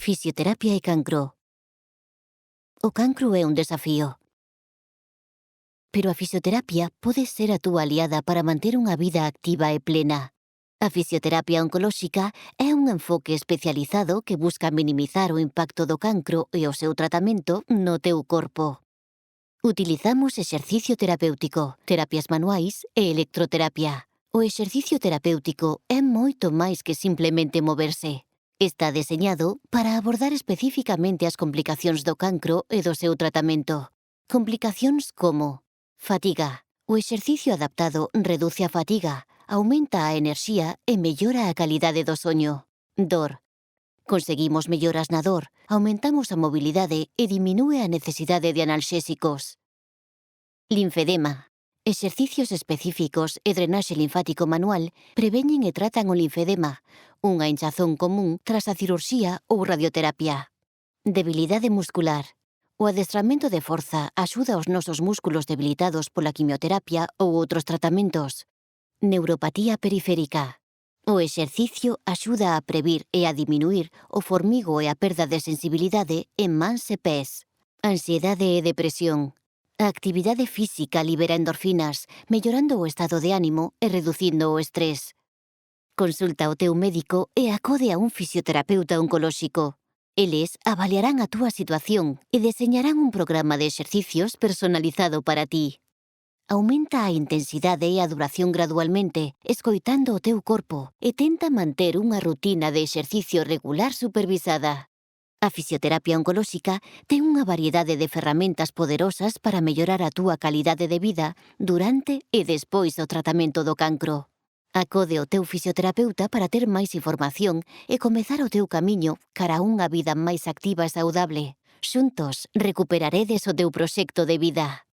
Fisioterapia e cancro. O cancro é un desafío. Pero a fisioterapia pode ser a túa aliada para manter unha vida activa e plena. A fisioterapia oncolóxica é un enfoque especializado que busca minimizar o impacto do cancro e o seu tratamento no teu corpo. Utilizamos exercicio terapéutico, terapias manuais e electroterapia. O exercicio terapéutico é moito máis que simplemente moverse. Está deseñado para abordar especificamente as complicacións do cancro e do seu tratamento. Complicacións como fatiga. O exercicio adaptado reduce a fatiga, aumenta a enerxía e mellora a calidade do soño. Dor. Conseguimos melloras na dor, aumentamos a mobilidade e diminúe a necesidade de analxésicos. Linfedema. Exercicios específicos e drenaxe linfático manual preveñen e tratan o linfedema, unha hinchazón común tras a cirurxía ou radioterapia. Debilidade muscular. O adestramento de forza axuda aos nosos músculos debilitados pola quimioterapia ou outros tratamentos. Neuropatía periférica. O exercicio axuda a previr e a diminuir o formigo e a perda de sensibilidade en mans e pés. Ansiedade e depresión. A actividade física libera endorfinas, mellorando o estado de ánimo e reducindo o estrés. Consulta o teu médico e acode a un fisioterapeuta oncolóxico. Eles avaliarán a túa situación e deseñarán un programa de exercicios personalizado para ti. Aumenta a intensidade e a duración gradualmente, escoitando o teu corpo, e tenta manter unha rutina de exercicio regular supervisada. A fisioterapia oncolóxica ten unha variedade de ferramentas poderosas para mellorar a túa calidade de vida durante e despois do tratamento do cancro. Acode ao teu fisioterapeuta para ter máis información e comezar o teu camiño cara a unha vida máis activa e saudable. Xuntos, recuperaredes o teu proxecto de vida.